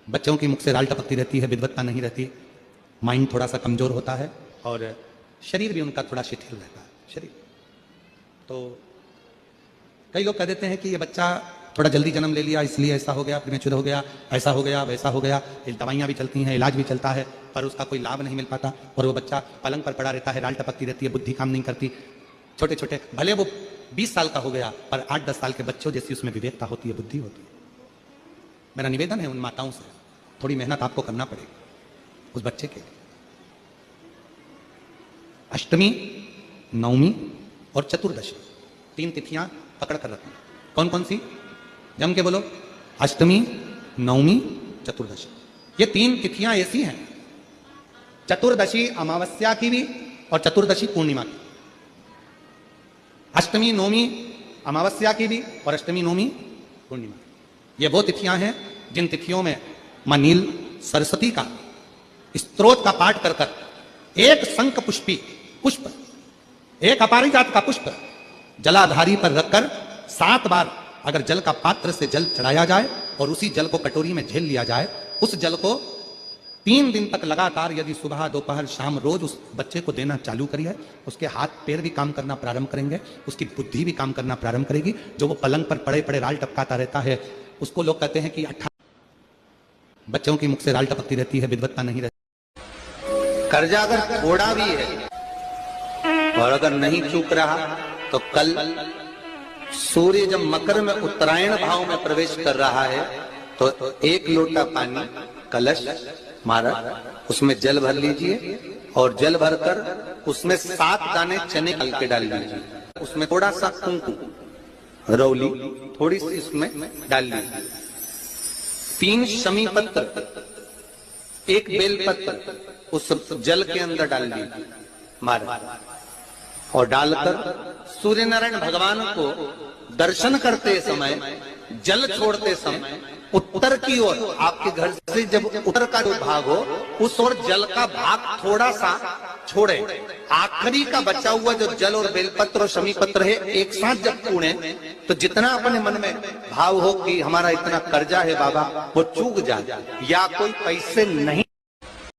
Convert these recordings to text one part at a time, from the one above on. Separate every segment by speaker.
Speaker 1: बच्चों की मुख से राल टपकती रहती है, विद्वत्ता नहीं रहती, माइंड थोड़ा सा कमजोर होता है और शरीर भी उनका थोड़ा शिथिल रहता है। शरीर तो कई लोग कह देते हैं कि ये बच्चा थोड़ा जल्दी जन्म ले लिया इसलिए ऐसा हो गया, प्रीमेच्योर हो गया, ऐसा हो गया, वैसा हो गया। दवाइयाँ भी चलती हैं, इलाज भी चलता है, पर उसका कोई लाभ नहीं मिल पाता और वो बच्चा पलंग पर पड़ा रहता है, राल टपकती रहती है, बुद्धि काम नहीं करती। छोटे छोटे भले वो 20 साल का हो गया पर 8-10 साल के बच्चों जैसी उसमें विवेकता होती है, बुद्धि होती है। मेरा निवेदन है उन माताओं से, थोड़ी मेहनत आपको करना पड़ेगी उस बच्चे के लिए। अष्टमी, नवमी और चतुर्दशी 3 तिथियां पकड़ कर रखना। कौन कौन सी? जम के बोलो। अष्टमी, नवमी, चतुर्दशी। ये 3 तिथियां ऐसी हैं, चतुर्दशी अमावस्या की भी और चतुर्दशी पूर्णिमा की। अष्टमी नवमी अमावस्या की भी और अष्टमी नवमी पूर्णिमा। ये वो तिथियां हैं जिन तिथियों में मां नील सरस्वती का स्तोत्र का पाठ कर कर एक शंख पुष्पी पुष्प, एक अपारिजात का पुष्प जलाधारी पर रखकर 7 बार अगर जल का पात्र से जल चढ़ाया जाए और उसी जल को कटोरी में झेल लिया जाए, उस जल को 3 दिन तक लगातार यदि सुबह दोपहर शाम रोज उस बच्चे को देना चालू करिए, उसके हाथ पैर भी काम करना प्रारंभ करेंगे, उसकी बुद्धि भी काम करना प्रारंभ करेगी। जो वो पलंग पर पड़े पड़े राल टपकाता रहता है, उसको लोग कहते हैं कि बच्चों की मुख से राल टपकती रहती है, विद्वत्ता नहीं रहती। कर्जा अगर थोड़ा भी है और अगर नहीं चूक रहा तो कल सूर्य जब मकर में उत्तरायण भाव में प्रवेश कर रहा है तो 1 लोटा पानी कलश मारा, उसमें जल भर लीजिए और जल भरकर उसमें 7 दाने चने के डाल लीजिए, उसमें थोड़ा सा कुंकुम रौली थोड़ी सी उसमें डाल लीजिए, 3 शमी पत्र, 1 बेल पत्र उस जल के अंदर डाल लीजिए मारा और डालकर सूर्य नारायण भगवान को दर्शन करते समय, जल छोड़ते समय उत्तर की ओर, आपके घर से जब उत्तर का जो भाग हो उस ओर जल का भाग थोड़ा सा छोड़े, आखिरी का बचा हुआ जो जल और बेलपत्र और शमी पत्र है एक साथ जब पूणे तो जितना अपने मन में भाव हो कि हमारा इतना कर्जा है बाबा वो चूक जाए, या कोई पैसे नहीं।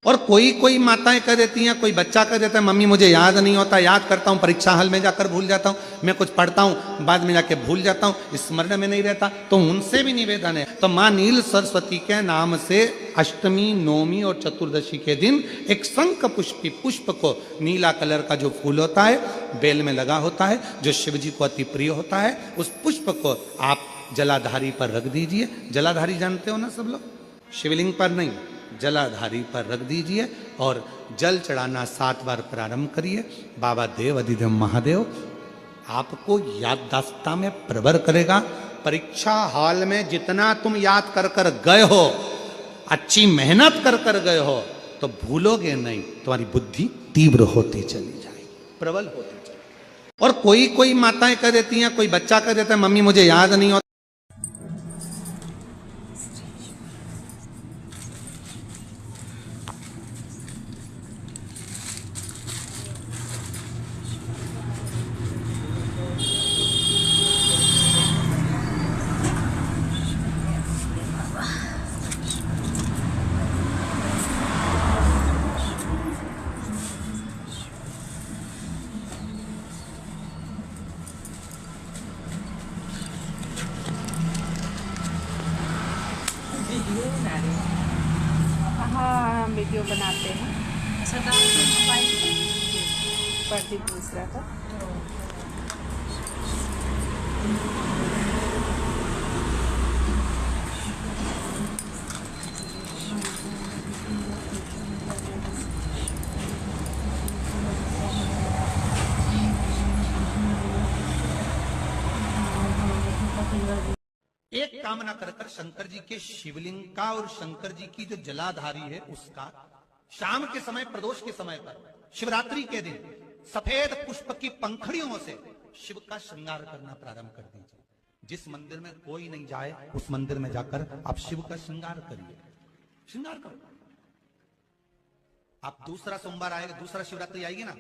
Speaker 1: और कोई माताएं कह देती हैं, कोई बच्चा कह देता है मम्मी मुझे याद नहीं होता, याद करता हूँ परीक्षा हॉल में जाकर भूल जाता हूँ, मैं कुछ पढ़ता हूँ बाद में जाके भूल जाता हूँ, स्मरण में नहीं रहता। तो उनसे भी निवेदन है, तो मां नील सरस्वती के नाम से अष्टमी, नवमी और चतुर्दशी के दिन एक शंख पुष्पी पुष्प को, नीला कलर का जो फूल होता है बेल में लगा होता है, जो शिव जी को अति प्रिय होता है, उस पुष्प को आप जलाधारी पर रख दीजिए। जलाधारी जानते हो ना सब लोग, शिवलिंग पर नहीं, जलाधारी पर रख दीजिए और जल चढ़ाना 7 बार प्रारंभ करिए। बाबा देव अधिदेव महादेव आपको याददाश्तता में प्रवर करेगा। परीक्षा हॉल में जितना तुम याद कर कर गए हो, अच्छी मेहनत कर कर गए हो, तो भूलोगे नहीं, तुम्हारी बुद्धि तीव्र होती चली जाएगी, प्रबल होती चली। और कोई माताएं कह देती हैं, कोई बच्चा कह देता है मम्मी मुझे याद नहीं होता।
Speaker 2: हाँ, हम वीडियो बनाते हैं।
Speaker 3: अच्छा, तो आपके मोबाइल
Speaker 2: प्रदीप दूसरा का
Speaker 1: एक कामना कर कर शंकर जी के शिवलिंग का और शंकर जी की जो जलाधारी है उसका शाम के समय, प्रदोष के समय पर, शिवरात्रि के दिन सफेद पुष्प की पंखड़ियों से शिव का श्रृंगार करना प्रारंभ कर दीजिए। जिस मंदिर में कोई नहीं जाए उस मंदिर में जाकर आप शिव का श्रृंगार करिए, श्रृंगार करो। आप दूसरा सोमवार आएगा, दूसरा शिवरात्रि आएगी ना,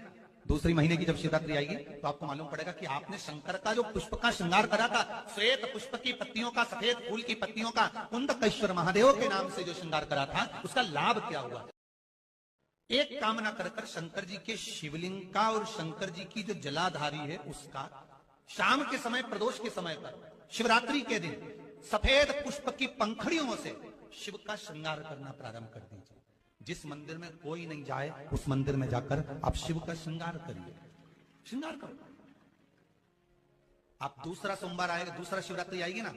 Speaker 1: दूसरी महीने की जब शिवरात्रि आएगी तो आपको मालूम पड़ेगा कि आपने शंकर का जो पुष्प का श्रृंगार करा था, श्वेत पुष्प की पत्तियों का, सफेद फूल की पत्तियों का, कुंदकेश्वर महादेव के नाम से जो श्रृंगार करा था, उसका लाभ क्या हुआ। एक कामना कर कर शंकर जी के शिवलिंग का और शंकर जी की जो जलाधारी है उसका शाम के समय, प्रदोष के समय पर, शिवरात्रि के दिन सफेद पुष्प की पंखड़ियों से शिव का श्रृंगार करना प्रारंभ कर दीजिए। जिस मंदिर में कोई नहीं जाए उस मंदिर में जाकर आप शिव का श्रृंगार करिए, श्रृंगार करो। आप दूसरा सोमवार आएगा, दूसरा शिवरात्रि आएगी ना,